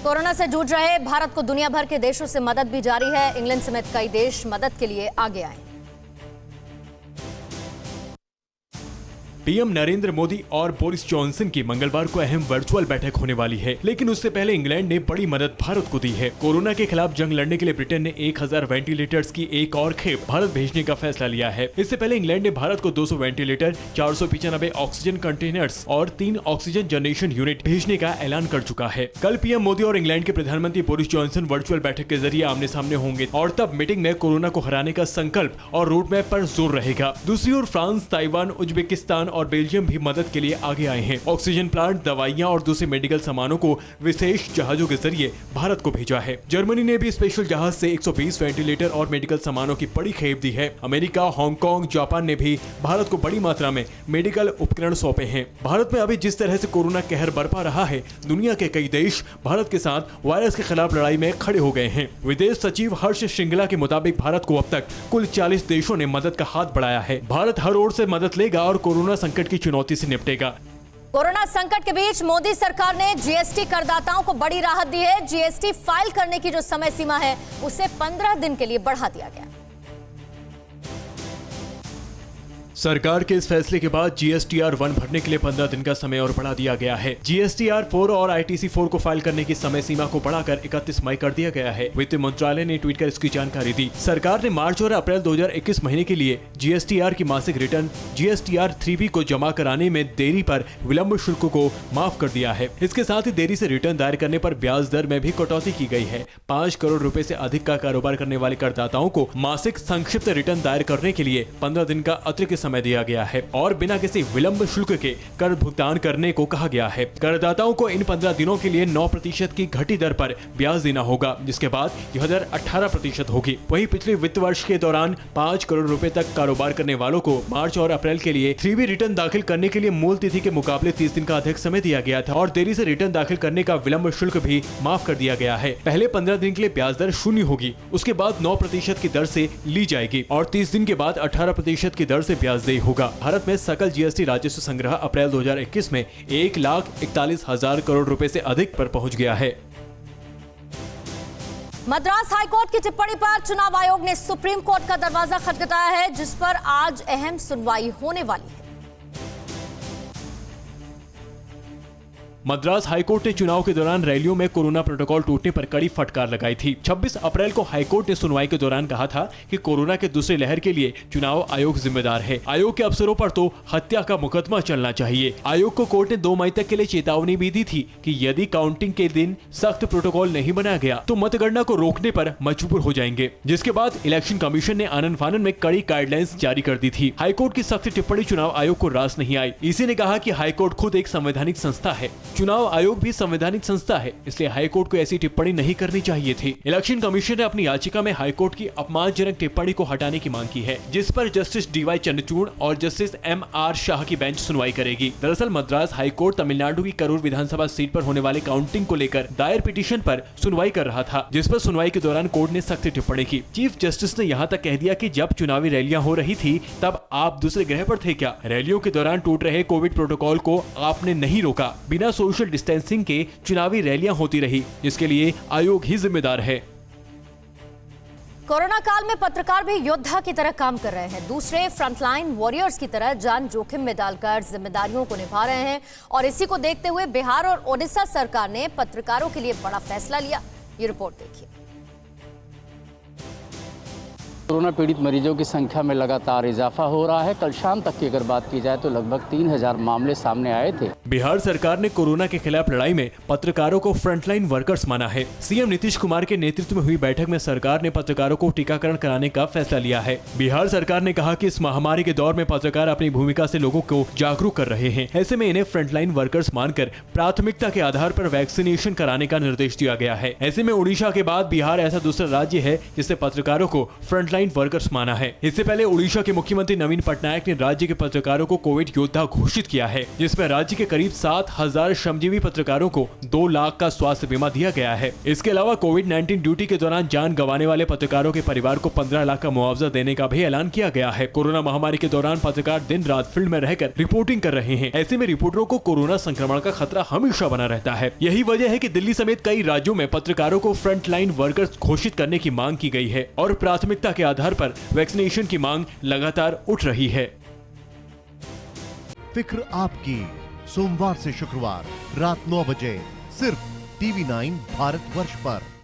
Corona से जूझ रहे भारत को दुनिया भर के देशों से मदद भी जारी है। इंग्लैंड समेत कई देश मदद के लिए आगे आए। पीएम नरेंद्र मोदी और बोरिस जॉनसन की मंगलवार को अहम वर्चुअल बैठक होने वाली है, लेकिन उससे पहले इंग्लैंड ने बड़ी मदद भारत को दी है। कोरोना के खिलाफ जंग लड़ने के लिए ब्रिटेन ने 1000 वेंटिलेटर्स की एक और खेप भारत भेजने का फैसला लिया है। इससे पहले इंग्लैंड ने भारत को 200 वेंटिलेटर, 495 ऑक्सीजन कंटेनर्स और 3 ऑक्सीजन जनरेशन यूनिट भेजने का ऐलान कर चुका है। कल पीएम मोदी और इंग्लैंड के प्रधानमंत्री बोरिस जॉनसन वर्चुअल बैठक के जरिए आमने सामने होंगे और तब मीटिंग में कोरोना को हराने का संकल्प और रोड मैप पर जोर रहेगा। दूसरी ओर फ्रांस, ताइवान, उज्बेकिस्तान और बेल्जियम भी मदद के लिए आगे आए हैं। ऑक्सीजन प्लांट, दवाइयां और दूसरे मेडिकल सामानों को विशेष जहाजों के जरिए भारत को भेजा है। जर्मनी ने भी स्पेशल जहाज से 120 वेंटिलेटर और मेडिकल सामानों की बड़ी खेप दी है। अमेरिका, हांगकांग, जापान ने भी भारत को बड़ी मात्रा में मेडिकल उपकरण सौंपे हैं। भारत में अभी जिस तरह से कोरोना कहर बरपा रहा है, दुनिया के कई देश भारत के साथ वायरस के खिलाफ लड़ाई में खड़े हो गए हैं। विदेश सचिव हर्ष श्रृंगला के मुताबिक भारत को अब तक कुल 40 देशों ने मदद का हाथ बढ़ाया है। भारत हर ओर से मदद लेगा और कोरोना संकट की चुनौती से निपटेगा। कोरोना संकट के बीच मोदी सरकार ने जीएसटी करदाताओं को बड़ी राहत दी है। जीएसटी फाइल करने की जो समय सीमा है उसे 15 दिन के लिए बढ़ा दिया गया। सरकार के इस फैसले के बाद जीएसटीआर 1 भरने के लिए 15 दिन का समय और बढ़ा दिया गया है। जीएसटीआर 4 और आईटीसी 4 को फाइल करने की समय सीमा को बढ़ाकर 31 मई कर दिया गया है। वित्त मंत्रालय ने ट्वीट कर इसकी जानकारी दी। सरकार ने मार्च और अप्रैल 2021 महीने के लिए जीएसटीआर की मासिक रिटर्न जीएसटीआर 3B को जमा कराने में देरी पर विलंब शुल्क को माफ कर दिया है। इसके साथ ही देरी से रिटर्न दायर करने पर ब्याज दर में भी कटौती की गई है। 5 करोड़ रुपए से अधिक का कारोबार करने वाले करदाताओं को मासिक संक्षिप्त रिटर्न दायर करने के लिए 15 दिन का अतिरिक्त समय दिया गया है और बिना किसी विलंब शुल्क के कर भुगतान करने को कहा गया है। करदाताओं को इन 15 दिनों के लिए 9% की घटी दर पर ब्याज देना होगा, जिसके बाद यह दर 18% होगी। वहीं पिछले वित्त वर्ष के दौरान 5 करोड़ रुपए तक कारोबार करने वालों को मार्च और अप्रैल के लिए 3B रिटर्न दाखिल करने के लिए मूल तिथि के मुकाबले 30 दिन का अधिक समय दिया गया था और देरी से रिटर्न दाखिल करने का विलंब शुल्क भी माफ कर दिया गया है। पहले 15 दिन के लिए ब्याज दर 0 होगी, उसके बाद 9% की दर से ली जाएगी और 30 दिन के बाद 18% की दर से ब्याज देय होगा। भारत में सकल जीएसटी राजस्व संग्रह अप्रैल 2021 में 1,41,000 करोड़ रुपए से अधिक पर पहुंच गया है। मद्रास हाईकोर्ट की टिप्पणी पर चुनाव आयोग ने सुप्रीम कोर्ट का दरवाजा खटखटाया है, जिस पर आज अहम सुनवाई होने वाली है। मद्रास हाईकोर्ट ने चुनाव के दौरान रैलियों में कोरोना प्रोटोकॉल टूटने पर कड़ी फटकार लगाई थी। 26 अप्रैल को हाईकोर्ट ने सुनवाई के दौरान कहा था कि कोरोना के दूसरी लहर के लिए चुनाव आयोग जिम्मेदार है। आयोग के अफसरों पर तो हत्या का मुकदमा चलना चाहिए। आयोग को कोर्ट ने 2 मई तक के लिए चेतावनी भी दी थी कि यदि काउंटिंग के दिन सख्त प्रोटोकॉल नहीं बनाया गया तो मतगणना को रोकने पर मजबूर हो जाएंगे, जिसके बाद इलेक्शन कमीशन ने आनन फानन में कड़ी गाइडलाइंस जारी कर दी थी। हाईकोर्ट की सख्त टिप्पणी चुनाव आयोग को रास नहीं आई। इसी ने कहा कि हाईकोर्ट खुद एक संवैधानिक संस्था है, चुनाव आयोग भी संवैधानिक संस्था है, इसलिए हाईकोर्ट को ऐसी टिप्पणी नहीं करनी चाहिए थी। इलेक्शन कमीशन ने अपनी याचिका में हाईकोर्ट की अपमानजनक टिप्पणी को हटाने की मांग की है, जिस पर जस्टिस DY चंद्रचूड़ और जस्टिस MR शाह की बेंच सुनवाई करेगी। दरअसल मद्रास हाईकोर्ट तमिलनाडु की करूर विधानसभा सीट पर होने वाली काउंटिंग को लेकर दायर पिटीशन पर सुनवाई कर रहा था, जिस पर सुनवाई के दौरान कोर्ट ने सख्त टिप्पणी की। चीफ जस्टिस ने यहाँ तक कह दिया कि जब चुनावी रैलियां हो रही थी तब आप दूसरे ग्रह पर थे क्या? रैलियों के दौरान टूट रहे कोविड प्रोटोकॉल को आपने नहीं रोका। बिना सोशल डिस्टेंसिंग के चुनावी रैलियां होती रही, जिसके लिए आयोग ही जिम्मेदार है। कोरोना काल में पत्रकार भी योद्धा की तरह काम कर रहे हैं। दूसरे फ्रंटलाइन वॉरियर्स की तरह जान जोखिम में डालकर जिम्मेदारियों को निभा रहे हैं और इसी को देखते हुए बिहार और ओडिशा सरकार ने पत्रकारों के लिए बड़ा फैसला लिया। ये रिपोर्ट देखिए। कोरोना पीड़ित मरीजों की संख्या में लगातार इजाफा हो रहा है। कल शाम तक की अगर बात की जाए तो लगभग 3000 मामले सामने आए थे। बिहार सरकार ने कोरोना के खिलाफ लड़ाई में पत्रकारों को फ्रंटलाइन वर्कर्स माना है। सीएम नीतीश कुमार के नेतृत्व में हुई बैठक में सरकार ने पत्रकारों को टीकाकरण कराने का फैसला लिया है। बिहार सरकार ने कहा कि इस महामारी के दौर में पत्रकार अपनी भूमिका से लोगों को जागरूक कर रहे हैं। ऐसे में इन्हें फ्रंटलाइन वर्कर्स मानकर प्राथमिकता के आधार पर वैक्सीनेशन कराने का निर्देश दिया गया है। ऐसे में उड़ीसा के बाद बिहार ऐसा दूसरा राज्य है जिससे पत्रकारों को फ्रंटलाइन फ्रंटलाइन वर्कर्स माना है। इससे पहले उड़ीसा के मुख्यमंत्री नवीन पटनायक ने राज्य के पत्रकारों को कोविड योद्धा घोषित किया है, जिसमें राज्य के करीब 7,000 श्रमजीवी पत्रकारों को 2 लाख का स्वास्थ्य बीमा दिया गया है। इसके अलावा कोविड-19 ड्यूटी के दौरान जान गंवाने वाले पत्रकारों के परिवार को 15 लाख का मुआवजा देने का भी ऐलान किया गया है। कोरोना महामारी के दौरान पत्रकार दिन रात फील्ड में रहकर रिपोर्टिंग कर रहे हैं। ऐसे में रिपोर्टरों को कोरोना संक्रमण का खतरा हमेशा बना रहता है। यही वजह है कि दिल्ली समेत कई राज्यों में पत्रकारों को फ्रंटलाइन वर्कर्स घोषित करने की मांग की गई है और प्राथमिकता के आधार पर वैक्सीनेशन की मांग लगातार उठ रही है। फिक्र आपकी, सोमवार से शुक्रवार रात 9 बजे सिर्फ TV9 भारतवर्ष पर।